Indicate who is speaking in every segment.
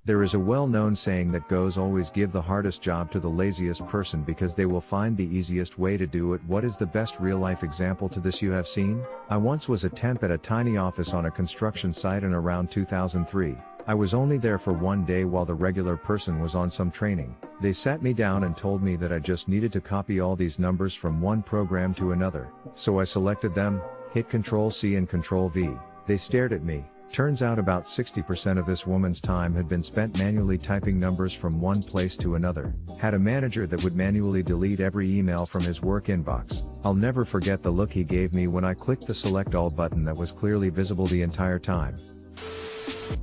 Speaker 1: There is a well-known saying that goes, always give the hardest job to the laziest person because they will find the easiest way to do it. What is the best real-life example to this you have seen? I once was a temp at a tiny office on a construction site in around 2003. I was only there for one day while the regular person was on some training. They sat me down and told me that I just needed to copy all these numbers from one program to another. So I selected them, hit Ctrl-C and Ctrl-V. They stared at me. Turns out about 60% of this woman's time had been spent manually typing numbers from one place to another. Had a manager that would manually delete every email from his work inbox. I'll never forget the look he gave me when I clicked the select all button that was clearly visible the entire time.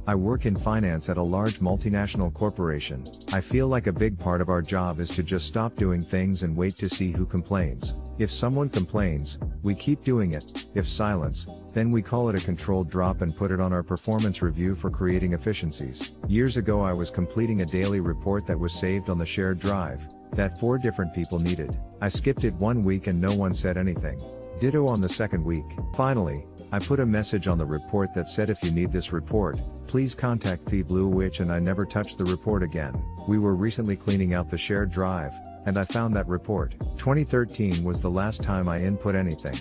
Speaker 1: I work in finance at a large multinational corporation. I feel like a big part of our job is to just stop doing things and wait to see who complains. If someone complains, we keep doing it. If silence, then we call it a controlled drop and put it on our performance review for creating efficiencies. Years ago I was completing a daily report that was saved on the shared drive, that 4 different people needed. I skipped it 1 week and no one said anything. Ditto on the second week. Finally, I put a message on the report that said, if you need this report, please contact the Blue Witch, and I never touched the report again. We were recently cleaning out the shared drive, and I found that report. 2013 was the last time I input anything.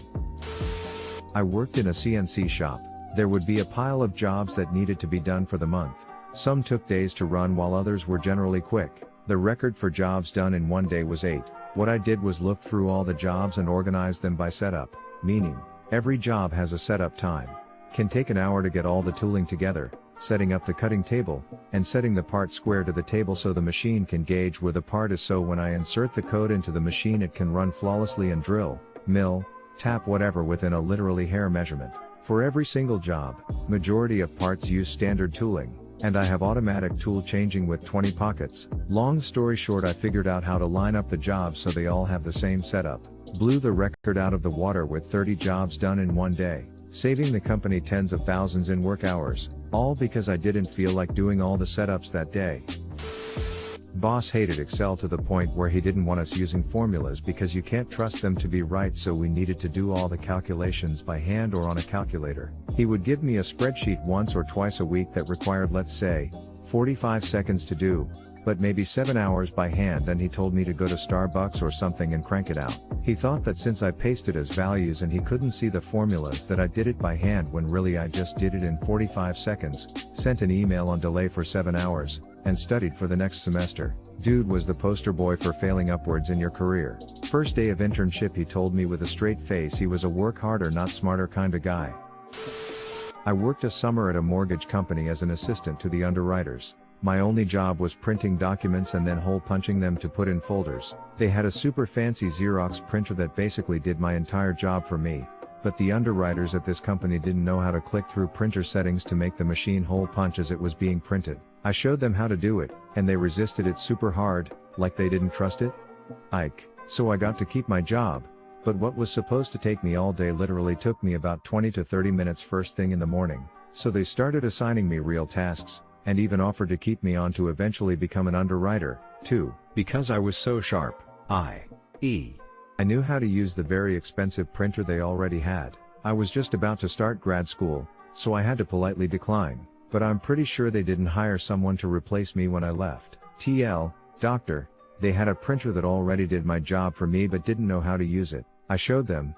Speaker 1: I worked in a CNC shop. There would be a pile of jobs that needed to be done for the month. Some took days to run while others were generally quick. The record for jobs done in one day was 8. What I did was look through all the jobs and organize them by setup, meaning, every job has a setup time. Can take an hour to get all the tooling together, setting up the cutting table, and setting the part square to the table so the machine can gauge where the part is, so when I insert the code into the machine it can run flawlessly and drill, mill, tap whatever within a literally hair measurement. For every single job, majority of parts use standard tooling, and I have automatic tool changing with 20 pockets. Long story short, I figured out how to line up the jobs so they all have the same setup. Blew the record out of the water with 30 jobs done in one day, saving the company tens of thousands in work hours, all because I didn't feel like doing all the setups that day. Boss hated Excel to the point where he didn't want us using formulas because you can't trust them to be right, so we needed to do all the calculations by hand or on a calculator. He would give me a spreadsheet once or twice a week that required, let's say, 45 seconds to do, but maybe 7 hours by hand, and he told me to go to Starbucks or something and crank it out. He thought that since I pasted as values and he couldn't see the formulas that I did it by hand, when really I just did it in 45 seconds, sent an email on delay for 7 hours, and studied for the next semester. Dude was the poster boy for failing upwards in your career. First day of internship he told me with a straight face he was a work harder not smarter kinda guy. I worked a summer at a mortgage company as an assistant to the underwriters. My only job was printing documents and then hole punching them to put in folders. They had a super fancy Xerox printer that basically did my entire job for me, but the underwriters at this company didn't know how to click through printer settings to make the machine hole punch as it was being printed. I showed them how to do it, and they resisted it super hard, like they didn't trust it. Ike. So I got to keep my job, but what was supposed to take me all day literally took me about 20 to 30 minutes first thing in the morning. So they started assigning me real tasks, and even offered to keep me on to eventually become an underwriter, too, because I was so sharp. I knew how to use the very expensive printer they already had. I was just about to start grad school, so I had to politely decline, but I'm pretty sure they didn't hire someone to replace me when I left. TL, doctor, they had a printer that already did my job for me but didn't know how to use it. I showed them.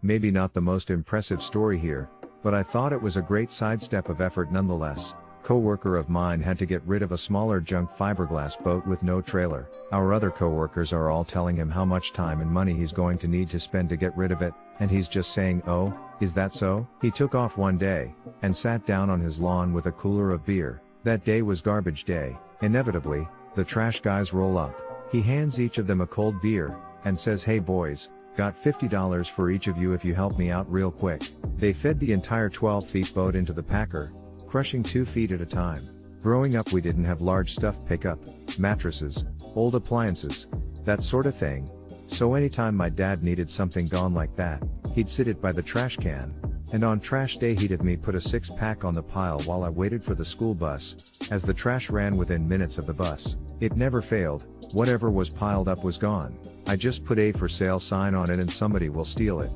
Speaker 1: Maybe not the most impressive story here, but I thought it was a great sidestep of effort nonetheless. Coworker of mine had to get rid of a smaller junk fiberglass boat with no trailer. Our other coworkers are all telling him how much time and money he's going to need to spend to get rid of it, and he's just saying, "Oh, is that so?" He took off one day, and sat down on his lawn with a cooler of beer. That day was garbage day. Inevitably, the trash guys roll up. He hands each of them a cold beer, and says, "Hey boys, got $50 for each of you if you help me out real quick." They fed the entire 12-feet boat into the packer, crushing 2 feet at a time. Growing up we didn't have large stuff pickup, mattresses, old appliances, that sort of thing, so anytime my dad needed something gone like that, he'd sit it by the trash can, and on trash day he'd have me put a 6-pack on the pile while I waited for the school bus, as the trash ran within minutes of the bus. It never failed, whatever was piled up was gone. I just put a for sale sign on it and somebody will steal it.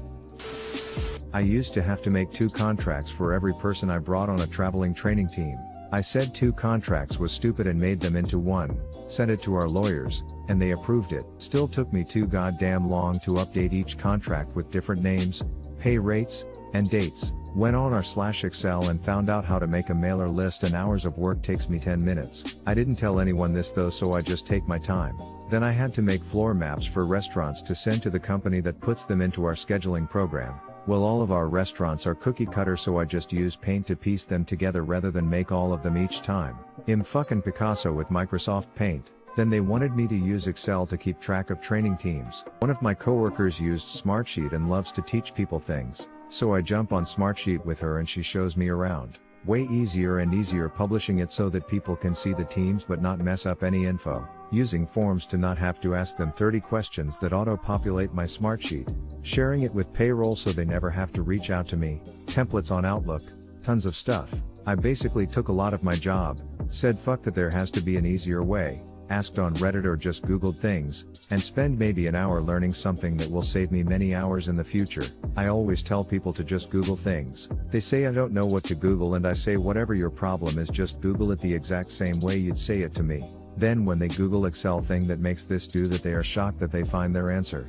Speaker 1: I used to have to make 2 contracts for every person I brought on a traveling training team. I said 2 contracts was stupid and made them into 1, sent it to our lawyers, and they approved it. Still took me too goddamn long to update each contract with different names, pay rates, and dates. Went on r/Excel and found out how to make a mailer list, and hours of work takes me 10 minutes. I didn't tell anyone this though, so I just take my time. Then I had to make floor maps for restaurants to send to the company that puts them into our scheduling program. Well, all of our restaurants are cookie cutter, so I just use Paint to piece them together rather than make all of them each time. Fucking Picasso with Microsoft Paint. Then they wanted me to use Excel to keep track of training teams. One of my coworkers used Smartsheet and loves to teach people things, so I jump on Smartsheet with her and she shows me around. Way easier and easier publishing it so that people can see the teams but not mess up any info. Using forms to not have to ask them 30 questions that auto-populate my Smartsheet. Sharing it with payroll so they never have to reach out to me. Templates on Outlook. Tons of stuff. I basically took a lot of my job, said fuck that there has to be an easier way, asked on Reddit or just Googled things, and spend maybe an hour learning something that will save me many hours in the future. I always tell people to just Google things. They say I don't know what to Google, and I say whatever your problem is, just Google it the exact same way you'd say it to me. Then when they Google Excel thing that makes this do that, they are shocked that they find their answer.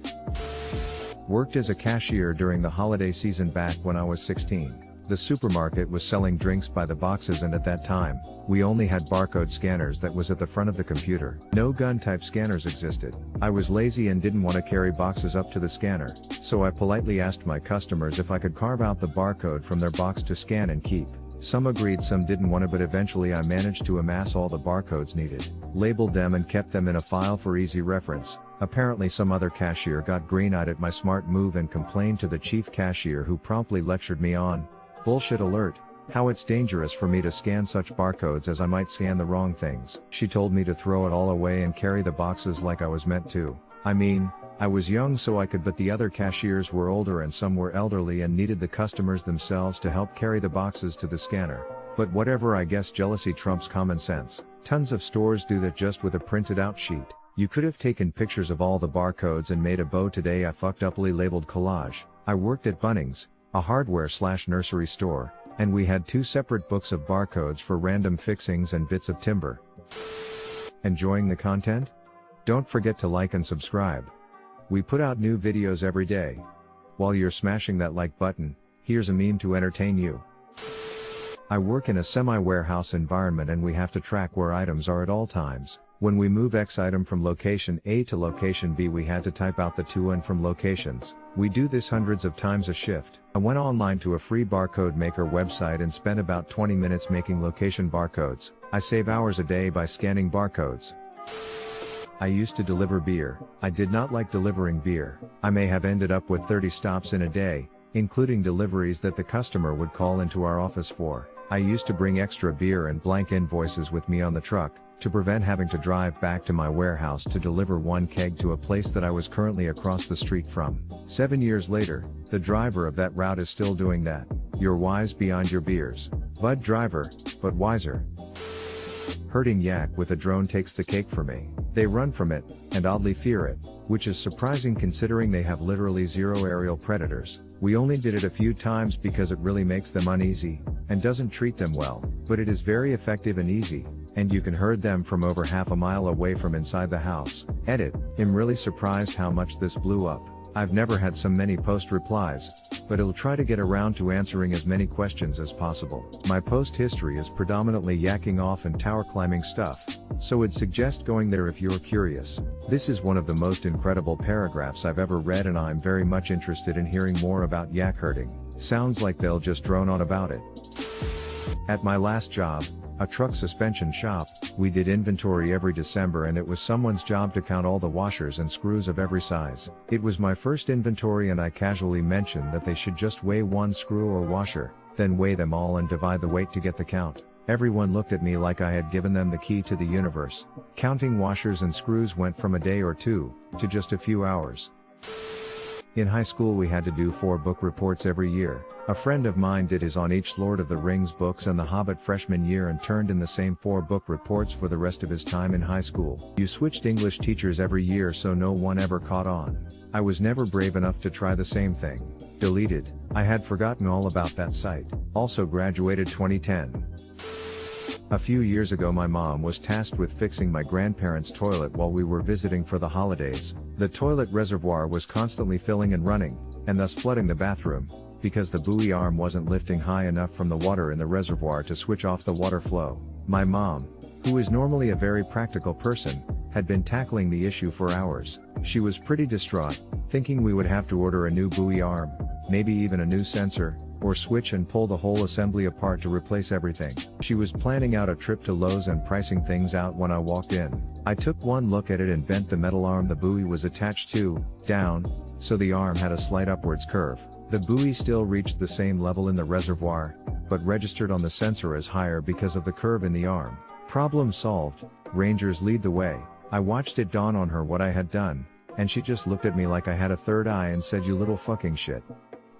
Speaker 1: Worked as a cashier during the holiday season back when I was 16. The supermarket was selling drinks by the boxes, and at that time, we only had barcode scanners that was at the front of the computer. No gun type scanners existed. I was lazy and didn't want to carry boxes up to the scanner, so I politely asked my customers if I could carve out the barcode from their box to scan and keep. Some agreed, some didn't want to, but eventually I managed to amass all the barcodes needed, labeled them and kept them in a file for easy reference. Apparently some other cashier got green-eyed at my smart move and complained to the chief cashier, who promptly lectured me on bullshit alert, how it's dangerous for me to scan such barcodes as I might scan the wrong things. She told me to throw it all away and carry the boxes like I was meant to. I mean, I was young so I could, but the other cashiers were older and some were elderly and needed the customers themselves to help carry the boxes to the scanner. But whatever, I guess jealousy trumps common sense. Tons of stores do that just with a printed out sheet. You could have taken pictures of all the barcodes and made a bow today. I fucked uply labeled collage. I worked at Bunnings, a hardware/nursery store, and we had 2 separate books of barcodes for random fixings and bits of timber. Enjoying the content? Don't forget to like and subscribe. We put out new videos every day. While you're smashing that like button, here's a meme to entertain you. I work in a semi-warehouse environment and we have to track where items are at all times. When we move X item from location A to location B, we had to type out the to and from locations. We do this hundreds of times a shift. I went online to a free barcode maker website and spent about 20 minutes making location barcodes. I save hours a day by scanning barcodes. I used to deliver beer. I did not like delivering beer. I may have ended up with 30 stops in a day, including deliveries that the customer would call into our office for. I used to bring extra beer and blank invoices with me on the truck, to prevent having to drive back to my warehouse to deliver 1 keg to a place that I was currently across the street from. 7 years later, the driver of that route is still doing that. You're wise beyond your beers. Bud driver, but wiser. Herding yak with a drone takes the cake for me. They run from it, and oddly fear it, which is surprising considering they have literally 0 aerial predators. We only did it a few times because it really makes them uneasy, and doesn't treat them well, but it is very effective and easy, and you can herd them from over half a mile away from inside the house. Edit. I'm really surprised how much this blew up. I've never had so many post replies, but I'll try to get around to answering as many questions as possible. My post history is predominantly yakking off and tower climbing stuff, so I'd suggest going there if you're curious. This is one of the most incredible paragraphs I've ever read, and I'm very much interested in hearing more about yak herding. Sounds like they'll just drone on about it. At my last job, a truck suspension shop, we did inventory every December, and it was someone's job to count all the washers and screws of every size. It was my first inventory, and I casually mentioned that they should just weigh 1 screw or washer, then weigh them all and divide the weight to get the count. Everyone looked at me like I had given them the key to the universe. Counting washers and screws went from a day or 2, to just a few hours. In high school we had to do 4 book reports every year. A friend of mine did his on each Lord of the Rings books and The Hobbit freshman year and turned in the same 4 book reports for the rest of his time in high school. You switched English teachers every year, so no one ever caught on. I was never brave enough to try the same thing. Deleted. I had forgotten all about that site. Also graduated 2010. A few years ago my mom was tasked with fixing my grandparents' toilet while we were visiting for the holidays. The toilet reservoir was constantly filling and running, and thus flooding the bathroom, because the buoy arm wasn't lifting high enough from the water in the reservoir to switch off the water flow. My mom, who is normally a very practical person, had been tackling the issue for hours. She was pretty distraught, thinking we would have to order a new buoy arm, maybe even a new sensor, or switch and pull the whole assembly apart to replace everything. She was planning out a trip to Lowe's and pricing things out when I walked in. I took one look at it and bent the metal arm the buoy was attached to, down, so the arm had a slight upwards curve. The buoy still reached the same level in the reservoir, but registered on the sensor as higher because of the curve in the arm. Problem solved. Rangers lead the way. I watched it dawn on her what I had done, and she just looked at me like I had a third eye and said, "You little fucking shit.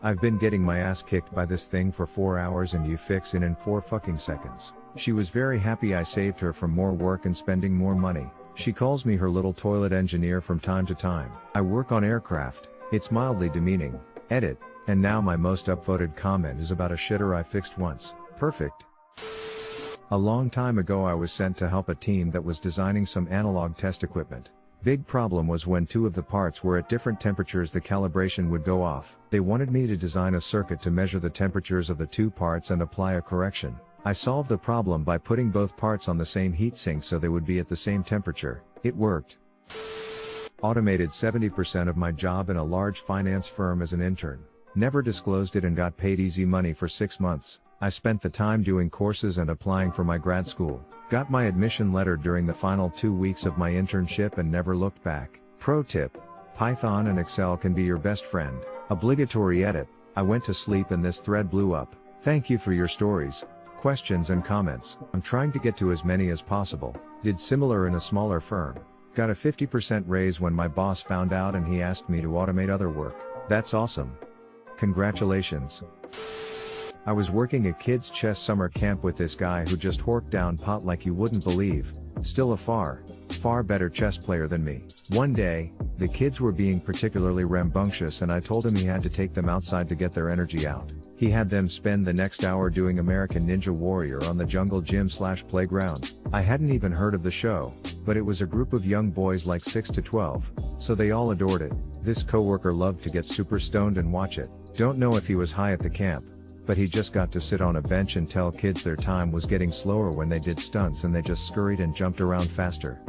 Speaker 1: I've been getting my ass kicked by this thing for 4 hours and you fix it in 4 fucking seconds." She was very happy I saved her from more work and spending more money. She calls me her little toilet engineer from time to time. I work on aircraft. It's mildly demeaning. Edit. And now my most upvoted comment is about a shitter I fixed once. Perfect. A long time ago I was sent to help a team that was designing some analog test equipment. Big problem was when 2 of the parts were at different temperatures the calibration would go off. They wanted me to design a circuit to measure the temperatures of the 2 parts and apply a correction. I solved the problem by putting both parts on the same heatsink so they would be at the same temperature. It worked. Automated 70% of my job in a large finance firm as an intern. Never disclosed it and got paid easy money for 6 months. I spent the time doing courses and applying for my grad school. Got my admission letter during the final 2 weeks of my internship and never looked back. Pro tip: Python and Excel can be your best friend. Obligatory edit. I went to sleep and this thread blew up. Thank you for your stories, questions and comments. I'm trying to get to as many as possible. Did similar in a smaller firm. Got a 50% raise when my boss found out and he asked me to automate other work. That's awesome. Congratulations. I was working at kids' chess summer camp with this guy who just horked down pot like you wouldn't believe. Still a far better chess player than me. One day, the kids were being particularly rambunctious and I told him he had to take them outside to get their energy out. He had them spend the next hour doing American Ninja Warrior on the jungle gym/playground. I hadn't even heard of the show, but it was a group of young boys like 6 to 12, so they all adored it. This coworker loved to get super stoned and watch it. Don't know if he was high at the camp, but he just got to sit on a bench and tell kids their time was getting slower when they did stunts and they just scurried and jumped around faster.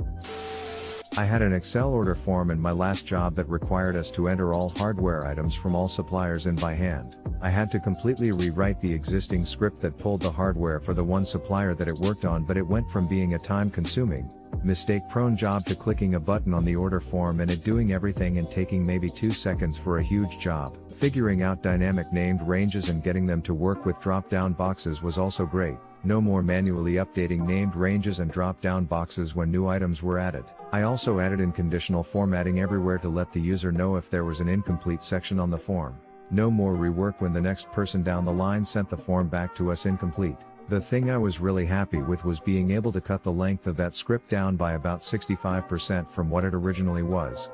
Speaker 1: I had an Excel order form in my last job that required us to enter all hardware items from all suppliers in by hand. I had to completely rewrite the existing script that pulled the hardware for the one supplier that it worked on, but it went from being a time-consuming, mistake-prone job to clicking a button on the order form and it doing everything and taking maybe 2 seconds for a huge job. Figuring out dynamic named ranges and getting them to work with drop-down boxes was also great. No more manually updating named ranges and drop-down boxes when new items were added. I also added in conditional formatting everywhere to let the user know if there was an incomplete section on the form. No more rework when the next person down the line sent the form back to us incomplete. The thing I was really happy with was being able to cut the length of that script down by about 65% from what it originally was.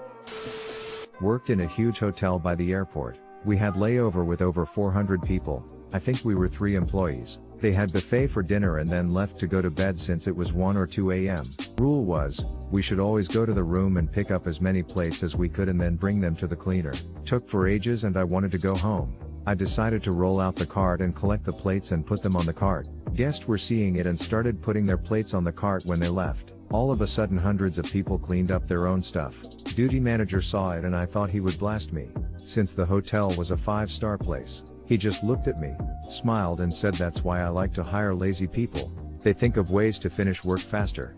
Speaker 1: Worked in a huge hotel by the airport. We had layover with over 400 people. I think we were 3 employees. They had buffet for dinner and then left to go to bed since it was 1 or 2 a.m. Rule was, we should always go to the room and pick up as many plates as we could and then bring them to the cleaner. Took for ages and I wanted to go home. I decided to roll out the cart and collect the plates and put them on the cart. Guests were seeing it and started putting their plates on the cart when they left. All of a sudden hundreds of people cleaned up their own stuff. Duty manager saw it and I thought he would blast me. Since the hotel was a 5-star place, he just looked at me, smiled and said, "That's why I like to hire lazy people. They think of ways to finish work faster."